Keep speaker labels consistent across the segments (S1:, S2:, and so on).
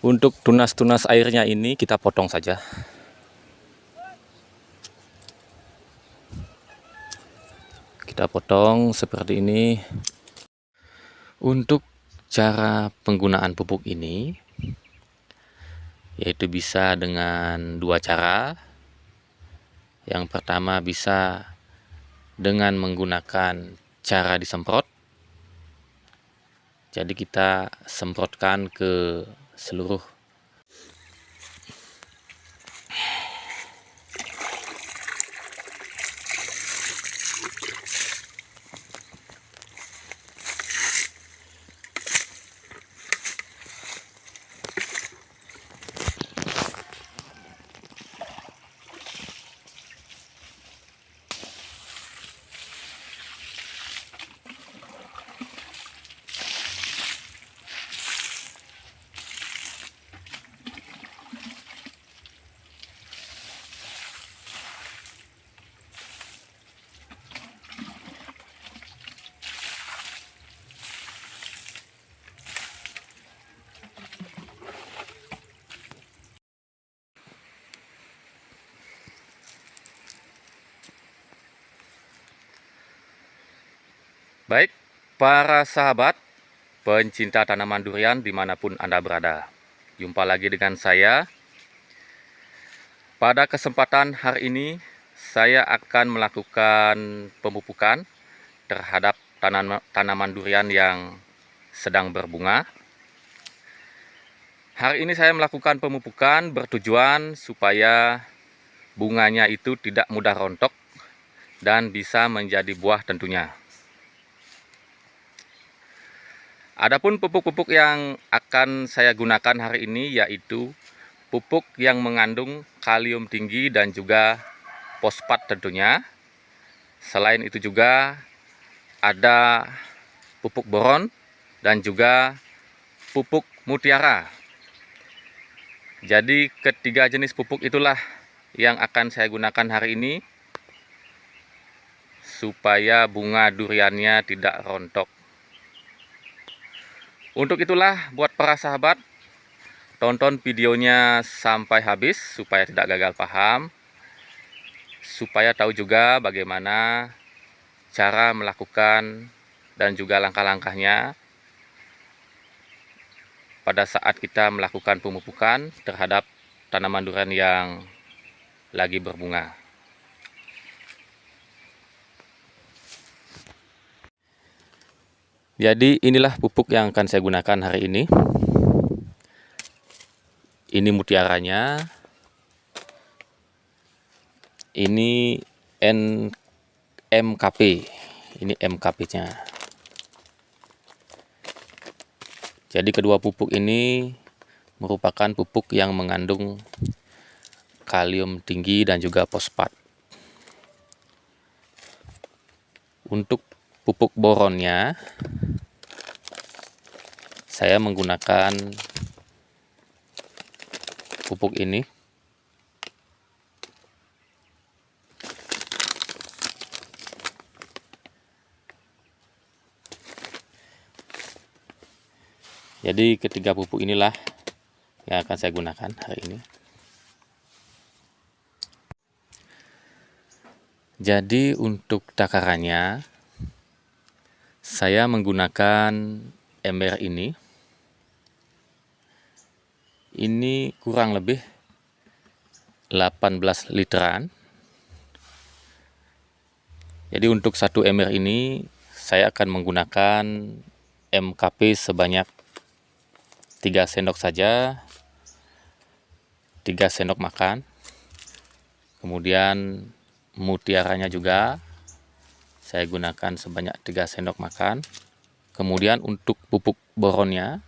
S1: Untuk tunas-tunas airnya ini kita potong saja. Kita potong seperti ini. Untuk cara penggunaan pupuk ini, yaitu bisa dengan dua cara. Yang pertama bisa dengan menggunakan cara disemprot. Jadi kita semprotkan ke seluruh Baik, para sahabat pencinta tanaman durian dimanapun Anda berada. Jumpa lagi dengan saya. Pada kesempatan hari ini, saya akan melakukan pemupukan terhadap tanaman durian yang sedang berbunga. Hari ini saya melakukan pemupukan bertujuan supaya bunganya itu tidak mudah rontok dan bisa menjadi buah tentunya. Adapun pupuk-pupuk yang akan saya gunakan hari ini yaitu pupuk yang mengandung kalium tinggi dan juga fosfat tentunya. Selain itu juga ada pupuk boron dan juga pupuk mutiara. Jadi ketiga jenis pupuk itulah yang akan saya gunakan hari ini supaya bunga duriannya tidak rontok. Untuk itulah buat para sahabat, tonton videonya sampai habis supaya tidak gagal paham, supaya tahu juga bagaimana cara melakukan dan juga langkah-langkahnya pada saat kita melakukan pemupukan terhadap tanaman durian yang lagi berbunga. Jadi inilah pupuk yang akan saya gunakan hari ini. Ini mutiaranya. Ini MKP. Ini MKP-nya. Jadi kedua pupuk ini merupakan pupuk yang mengandung kalium tinggi dan juga fosfat. Untuk pupuk boronnya, saya menggunakan pupuk ini. Jadi ketiga pupuk inilah yang akan saya gunakan hari ini. Jadi untuk takarannya, saya menggunakan ember ini. Ini kurang lebih 18 literan. Jadi untuk satu ember ini saya akan menggunakan MKP sebanyak 3 sendok saja, 3 sendok makan. Kemudian mutiaranya juga saya gunakan sebanyak 3 sendok makan. Kemudian untuk pupuk boronnya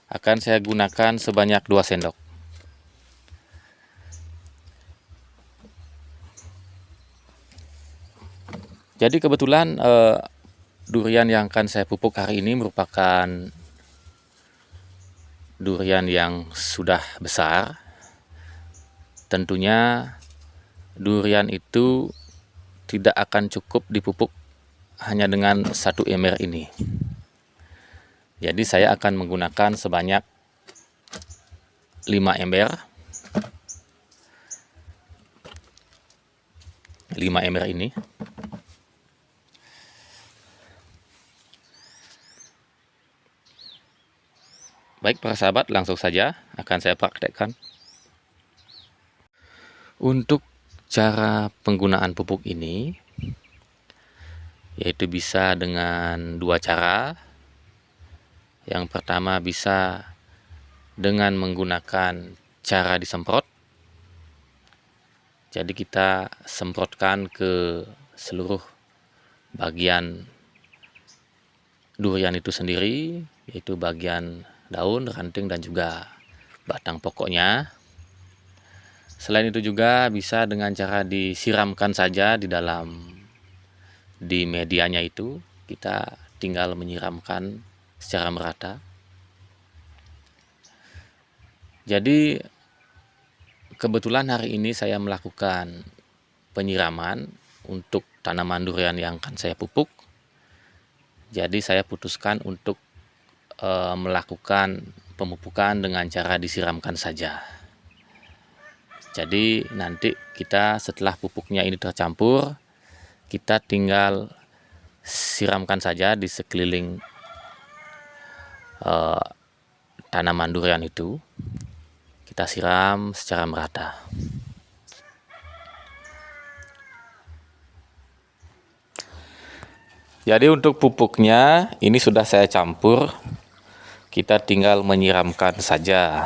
S1: akan saya gunakan sebanyak 2 sendok. Jadi kebetulan durian yang akan saya pupuk hari ini merupakan durian yang sudah besar. Tentunya durian itu tidak akan cukup dipupuk hanya dengan satu ember ini. Jadi saya akan menggunakan sebanyak 5 ember. 5 ember ini. Baik para sahabat, langsung saja akan saya praktekkan. Untuk cara penggunaan pupuk ini, yaitu bisa dengan dua cara. Yang pertama bisa dengan menggunakan cara disemprot. Jadi kita semprotkan ke seluruh bagian durian itu sendiri, yaitu bagian daun, ranting, dan juga batang pokoknya. Selain itu juga bisa dengan cara disiramkan saja di medianya itu. Kita tinggal menyiramkan secara merata. Jadi kebetulan hari ini saya melakukan penyiraman untuk tanaman durian yang akan saya pupuk. Jadi saya putuskan untuk melakukan pemupukan dengan cara disiramkan saja. Jadi nanti kita setelah pupuknya ini tercampur, kita tinggal siramkan saja di sekeliling tanaman durian itu. Kita siram secara merata. Jadi untuk pupuknya ini sudah saya campur. Kita tinggal menyiramkan saja.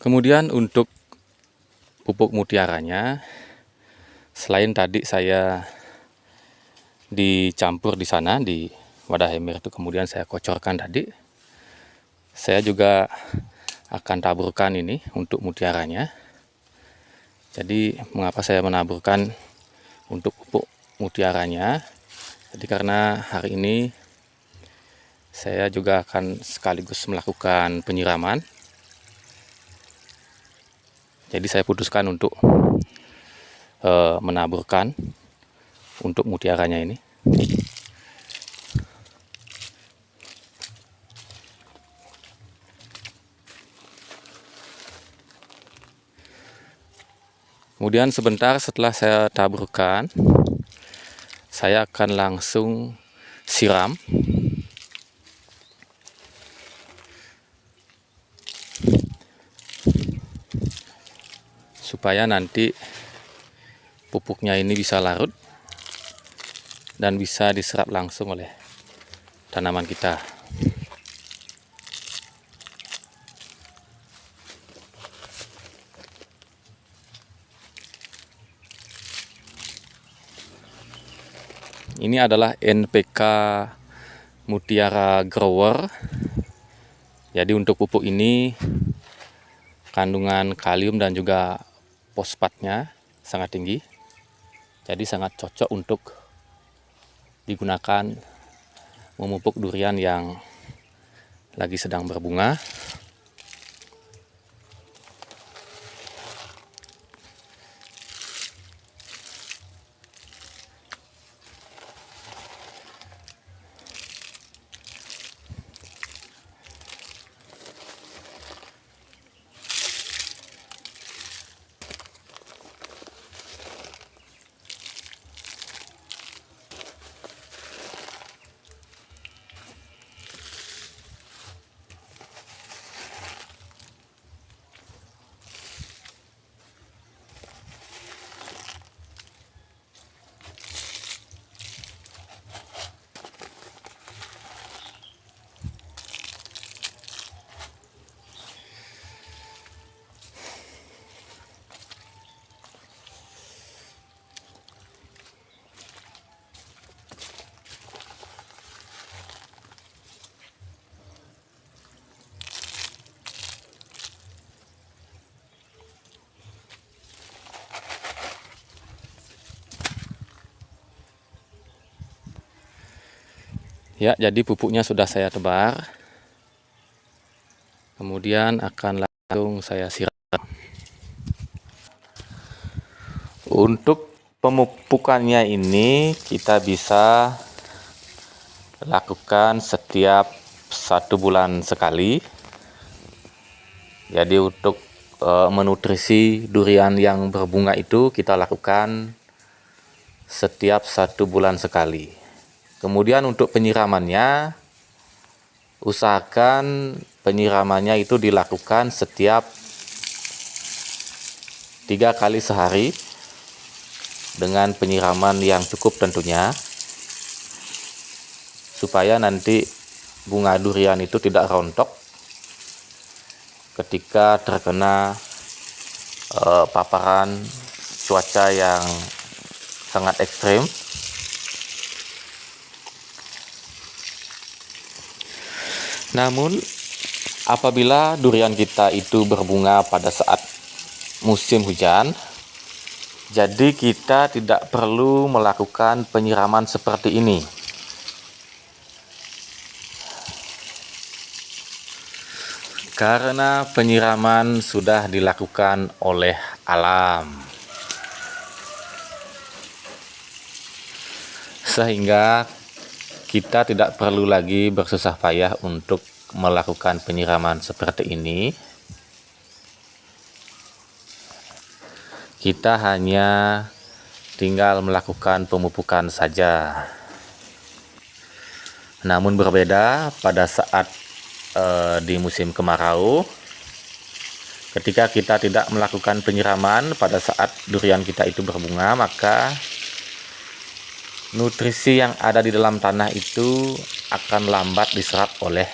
S1: Kemudian untuk pupuk mutiaranya, selain tadi saya dicampur di sana di wadah ember itu, kemudian saya kocorkan tadi, saya juga akan taburkan ini untuk mutiaranya. Jadi mengapa saya menaburkan untuk pupuk mutiaranya? Jadi karena hari ini saya juga akan sekaligus melakukan penyiraman. Jadi saya putuskan untuk menaburkan untuk mutiaranya ini. Kemudian sebentar setelah saya taburkan, saya akan langsung siram. Supaya nanti pupuknya ini bisa larut dan bisa diserap langsung oleh tanaman kita. Ini adalah NPK Mutiara Grower. Jadi untuk pupuk ini kandungan kalium dan juga fosfatnya sangat tinggi. Jadi sangat cocok untuk digunakan memupuk durian yang lagi sedang berbunga. Ya, jadi pupuknya sudah saya tebar. Kemudian akan langsung saya siram. Untuk pemupukannya ini kita bisa lakukan setiap 1 bulan sekali. Jadi untuk menutrisi durian yang berbunga itu kita lakukan setiap 1 bulan sekali. Kemudian untuk penyiramannya, usahakan penyiramannya itu dilakukan setiap 3 kali sehari dengan penyiraman yang cukup tentunya, supaya nanti bunga durian itu tidak rontok ketika terkena paparan cuaca yang sangat ekstrim. Namun apabila durian kita itu berbunga pada saat musim hujan, jadi kita tidak perlu melakukan penyiraman seperti ini. Karena penyiraman sudah dilakukan oleh alam. Sehingga kita tidak perlu lagi bersusah payah untuk melakukan penyiraman seperti ini. Kita hanya tinggal melakukan pemupukan saja. Namun berbeda pada saat di musim kemarau, ketika kita tidak melakukan penyiraman pada saat durian kita itu berbunga, maka nutrisi yang ada di dalam tanah itu akan lambat diserap oleh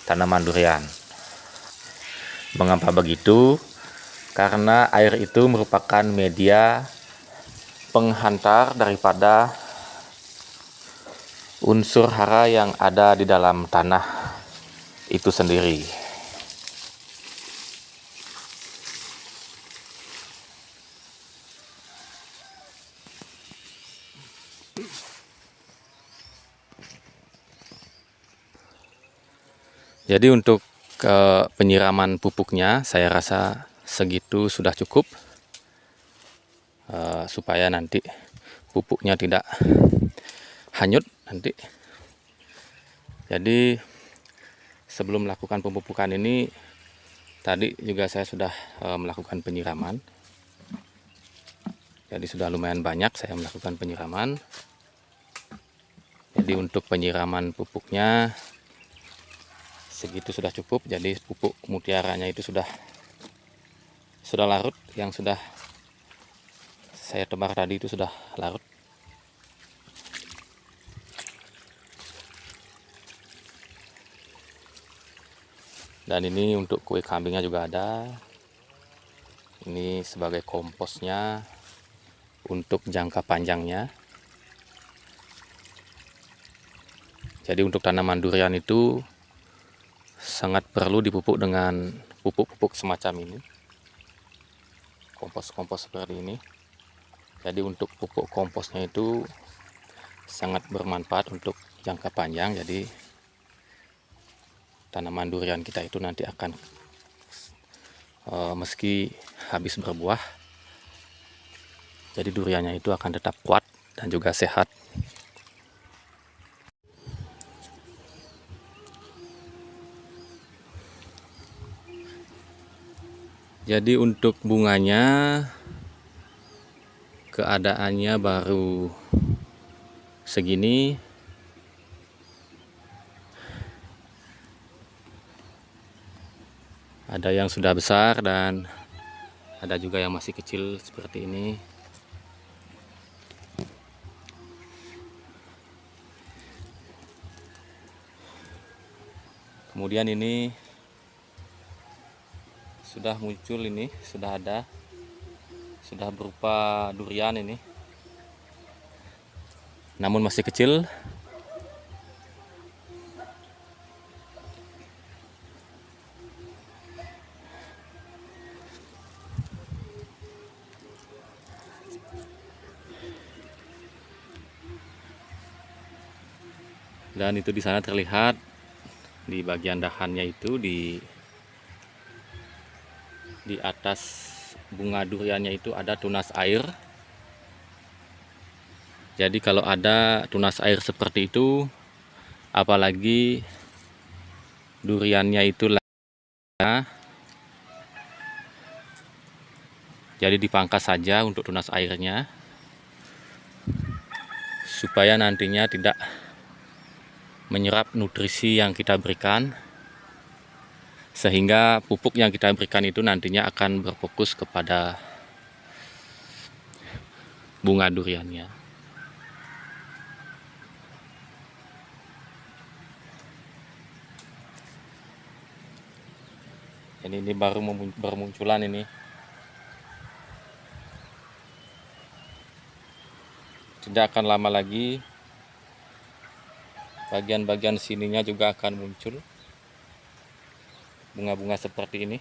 S1: tanaman durian. Mengapa begitu? Karena air itu merupakan media penghantar daripada unsur hara yang ada di dalam tanah itu sendiri. Jadi untuk penyiraman pupuknya saya rasa segitu sudah cukup, supaya nanti pupuknya tidak hanyut nanti. Jadi sebelum melakukan pemupukan ini, tadi juga saya sudah melakukan penyiraman. Jadi sudah lumayan banyak saya melakukan penyiraman. Jadi untuk penyiraman pupuknya segitu sudah cukup. Jadi pupuk mutiaranya itu sudah larut, yang sudah saya tebar tadi itu sudah larut. Dan ini untuk kue kambingnya juga ada. Ini sebagai komposnya untuk jangka panjangnya. Jadi untuk tanaman durian itu sangat perlu dipupuk dengan pupuk-pupuk semacam ini, kompos-kompos seperti ini. Jadi untuk pupuk komposnya itu sangat bermanfaat untuk jangka panjang. Jadi tanaman durian kita itu nanti akan meski habis berbuah, jadi duriannya itu akan tetap kuat dan juga sehat. Jadi untuk bunganya keadaannya baru segini. Ada yang sudah besar dan ada juga yang masih kecil seperti ini. Kemudian ini sudah muncul, ini sudah ada, sudah berupa durian ini, namun masih kecil. Dan itu di sana terlihat di bagian dahannya itu di atas bunga duriannya itu ada tunas air. Jadi kalau ada tunas air seperti itu, apalagi duriannya itu jadi dipangkas saja untuk tunas airnya, supaya nantinya tidak menyerap nutrisi yang kita berikan, sehingga pupuk yang kita berikan itu nantinya akan berfokus kepada bunga duriannya. Ini baru bermunculan ini. Tidak akan lama lagi bagian-bagian sininya juga akan muncul bunga-bunga seperti ini.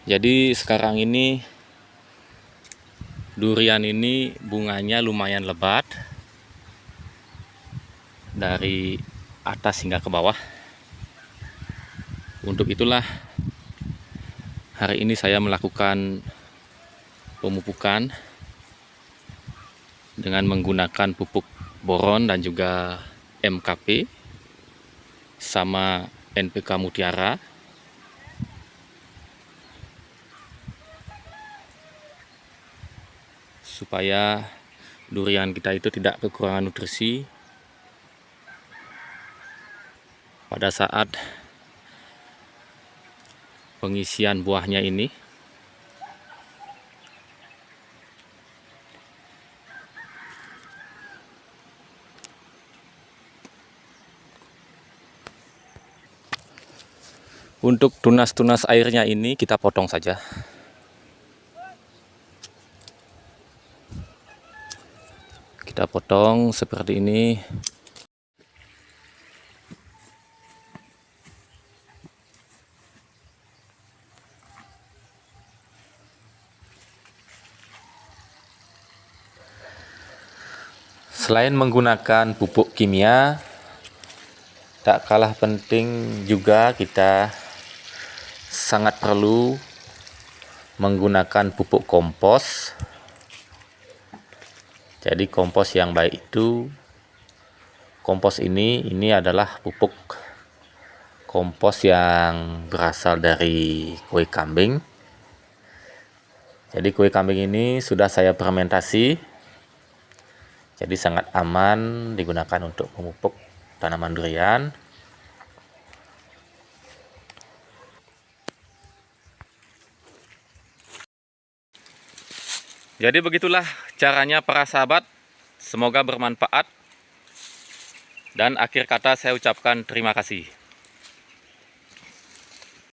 S1: Jadi sekarang ini durian ini bunganya lumayan lebat dari atas hingga ke bawah. Untuk itulah hari ini saya melakukan pemupukan dengan menggunakan pupuk boron dan juga MKP sama NPK Mutiara. Supaya durian kita itu tidak kekurangan nutrisi pada saat pengisian buahnya ini. Untuk tunas-tunas airnya ini kita potong saja. Kita potong seperti ini. Selain menggunakan pupuk kimia, tak kalah penting juga kita sangat perlu menggunakan pupuk kompos. Jadi kompos yang baik itu, kompos ini adalah pupuk kompos yang berasal dari kue kambing. Jadi kue kambing ini sudah saya fermentasi, jadi sangat aman digunakan untuk memupuk tanaman durian. Jadi begitulah caranya para sahabat, semoga bermanfaat. Dan akhir kata saya ucapkan terima kasih.